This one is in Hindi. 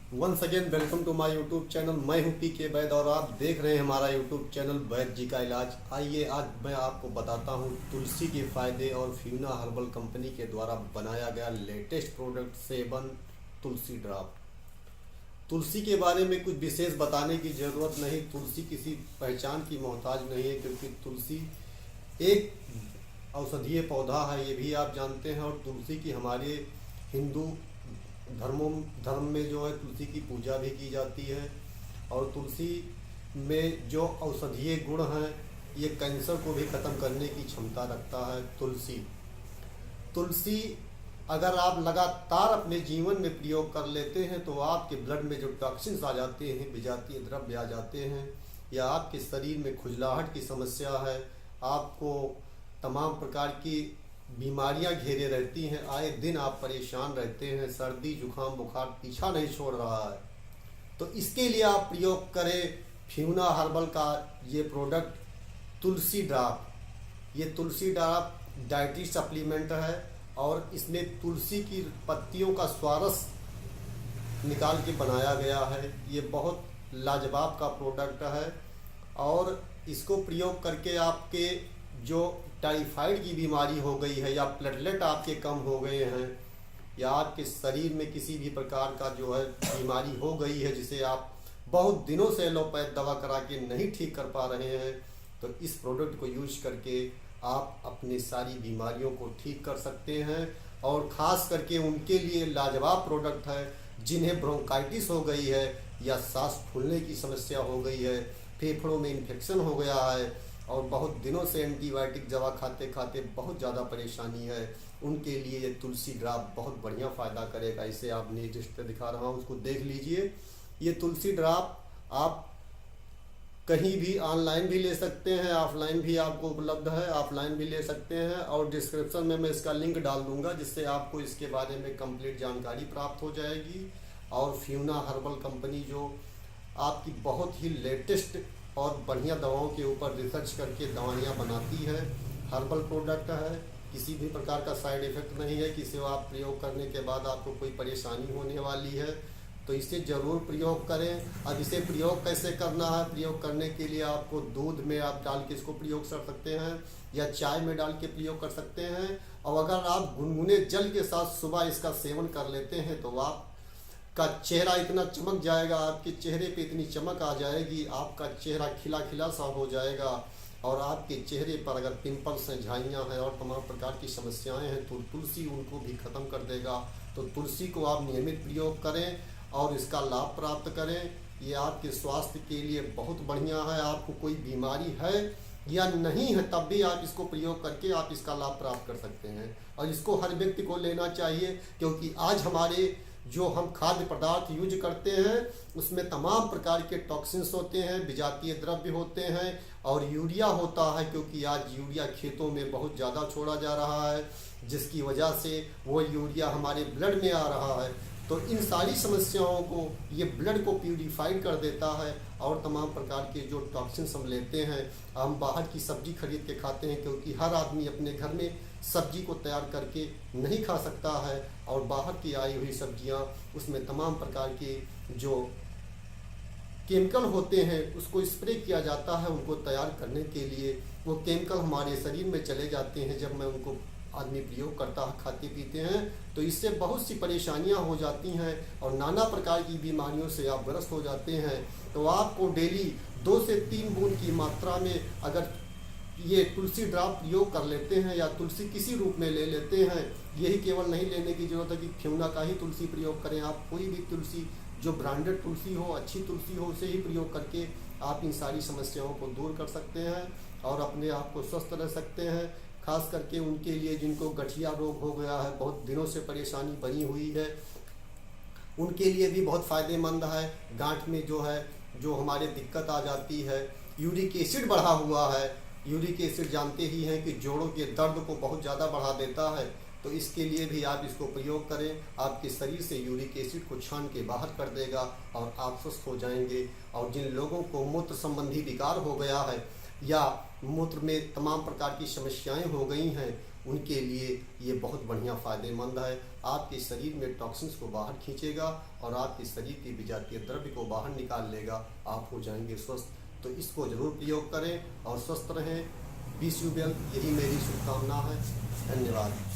Once again welcome to my YouTube channel. मैं हूं पी के वैद और आप देख रहे हैं हमारा यूट्यूब चैनल वैद जी का इलाज। आइए आज मैं आपको बताता हूं तुलसी के फ़ायदे और फ्यूना हर्बल कंपनी के द्वारा बनाया गया लेटेस्ट प्रोडक्ट सेवन तुलसी ड्राप। तुलसी के बारे में कुछ विशेष बताने की ज़रूरत नहीं। तुलसी किसी पहचान की मोहताज नहीं है, क्योंकि तुलसी एक औषधीय पौधा है, ये भी आप जानते हैं। और तुलसी की हमारे हिंदू धर्म में जो है तुलसी की पूजा भी की जाती है। और तुलसी में जो औषधीय गुण हैं, ये कैंसर को भी ख़त्म करने की क्षमता रखता है। तुलसी अगर आप लगातार अपने जीवन में प्रयोग कर लेते हैं तो आपके ब्लड में जो टॉक्सिन्स आ जाते हैं, विजातीय द्रव्य आ जाते हैं, या आपके शरीर में खुजलाहट की समस्या है, आपको तमाम प्रकार की बीमारियां घेरे रहती हैं, आए दिन आप परेशान रहते हैं, सर्दी जुकाम बुखार पीछा नहीं छोड़ रहा है, तो इसके लिए आप प्रयोग करें फ्यूना हर्बल का ये प्रोडक्ट तुलसी ड्राप। ये तुलसी ड्राप डाइटरी सप्लीमेंट है और इसमें तुलसी की पत्तियों का स्वारस निकाल के बनाया गया है। ये बहुत लाजवाब का प्रोडक्ट है और इसको प्रयोग करके आपके जो टाइफाइड की बीमारी हो गई है, या प्लेटलेट आपके कम हो गए हैं, या आपके शरीर में किसी भी प्रकार का जो है बीमारी हो गई है जिसे आप बहुत दिनों से एलोपैथ दवा करा के नहीं ठीक कर पा रहे हैं, तो इस प्रोडक्ट को यूज करके आप अपनी सारी बीमारियों को ठीक कर सकते हैं। और ख़ास करके उनके लिए लाजवाब प्रोडक्ट है जिन्हें ब्रोंकाइटिस हो गई है, या सांस फूलने की समस्या हो गई है, फेफड़ों में इन्फेक्शन हो गया है और बहुत दिनों से एंटीबायोटिक दवा खाते खाते बहुत ज़्यादा परेशानी है, उनके लिए ये तुलसी ड्राप बहुत बढ़िया फ़ायदा करेगा। इसे आप नीचे पे दिखा रहा हूँ, उसको देख लीजिए। ये तुलसी ड्राप आप कहीं भी ऑनलाइन भी ले सकते हैं, ऑफलाइन भी आपको उपलब्ध है, ऑफलाइन भी ले सकते हैं। और डिस्क्रिप्शन में मैं इसका लिंक डाल दूंगा, जिससे आपको इसके बारे में कंप्लीट जानकारी प्राप्त हो जाएगी। और फ्यूना हर्बल कंपनी जो आपकी बहुत ही लेटेस्ट और बढ़िया दवाओं के ऊपर रिसर्च करके दवाइयाँ बनाती है, हर्बल प्रोडक्ट है, किसी भी प्रकार का साइड इफ़ेक्ट नहीं है, किसी आप प्रयोग करने के बाद आपको कोई परेशानी होने वाली है, तो इसे ज़रूर प्रयोग करें। अब इसे प्रयोग कैसे करना है, प्रयोग करने के लिए आपको दूध में आप डाल के इसको प्रयोग कर सकते हैं, या चाय में डाल के प्रयोग कर सकते हैं। और अगर आप गुनगुने जल के साथ सुबह इसका सेवन कर लेते हैं तो आप का चेहरा इतना चमक जाएगा, आपके चेहरे पे इतनी चमक आ जाएगी, आपका चेहरा खिला खिला सा हो जाएगा। और आपके चेहरे पर अगर पिंपल्स हैं, झाइयाँ हैं और तमाम प्रकार की समस्याएं हैं, तो तुलसी उनको भी ख़त्म कर देगा। तो तुलसी को आप नियमित प्रयोग करें और इसका लाभ प्राप्त करें। ये आपके स्वास्थ्य के लिए बहुत बढ़िया है। आपको कोई बीमारी है या नहीं है, तब भी आप इसको प्रयोग करके आप इसका लाभ प्राप्त कर सकते हैं। और इसको हर व्यक्ति को लेना चाहिए, क्योंकि आज हमारे जो हम खाद्य पदार्थ यूज करते हैं उसमें तमाम प्रकार के टॉक्सिन्स होते हैं, विजातीय द्रव्य होते हैं और यूरिया होता है, क्योंकि आज यूरिया खेतों में बहुत ज़्यादा छोड़ा जा रहा है, जिसकी वजह से वो यूरिया हमारे ब्लड में आ रहा है। तो इन सारी समस्याओं को ये ब्लड को प्यूरिफाइड कर देता है। और तमाम प्रकार के जो टॉक्सिन्स हम लेते हैं, हम बाहर की सब्जी खरीद के खाते हैं, क्योंकि हर आदमी अपने घर में सब्जी को तैयार करके नहीं खा सकता है, और बाहर की आई हुई सब्जियां उसमें तमाम प्रकार के जो केमिकल होते हैं उसको स्प्रे किया जाता है उनको तैयार करने के लिए। वो केमिकल हमारे शरीर में चले जाते हैं। जब मैं उनको आदमी प्रयोग करता है, खाते पीते हैं, तो इससे बहुत सी परेशानियां हो जाती हैं और नाना प्रकार की बीमारियों से आप ग्रस्त हो जाते हैं। तो आपको डेली 2 से 3 बूंद की मात्रा में अगर ये तुलसी ड्राप प्रयोग कर लेते हैं, या तुलसी किसी रूप में ले लेते हैं, यही केवल नहीं लेने की जरूरत है कि फ्यूना का ही तुलसी प्रयोग करें। आप कोई भी तुलसी जो ब्रांडेड तुलसी हो, अच्छी तुलसी हो, उसे ही प्रयोग करके आप इन सारी समस्याओं को दूर कर सकते हैं और अपने आप को स्वस्थ रह सकते हैं। खास करके उनके लिए जिनको गठिया रोग हो गया है, बहुत दिनों से परेशानी बनी हुई है, उनके लिए भी बहुत फ़ायदेमंद है। गांठ में जो है जो हमारे दिक्कत आ जाती है, यूरिक एसिड बढ़ा हुआ है, यूरिक एसिड जानते ही हैं कि जोड़ों के दर्द को बहुत ज़्यादा बढ़ा देता है, तो इसके लिए भी आप इसको प्रयोग करें। आपके शरीर से यूरिक एसिड को छान के बाहर कर देगा और आप स्वस्थ हो जाएंगे। और जिन लोगों को मूत्र संबंधी विकार हो गया है, या मूत्र में तमाम प्रकार की समस्याएं हो गई हैं, उनके लिए ये बहुत बढ़िया फ़ायदेमंद है। आपके शरीर में टॉक्सिन्स को बाहर खींचेगा और आपके शरीर की विजातीय द्रव्य को बाहर निकाल लेगा। आप हो जाएंगे स्वस्थ। तो इसको ज़रूर प्रयोग करें और स्वस्थ रहें। विश यू वेल, यही मेरी शुभकामना है। धन्यवाद।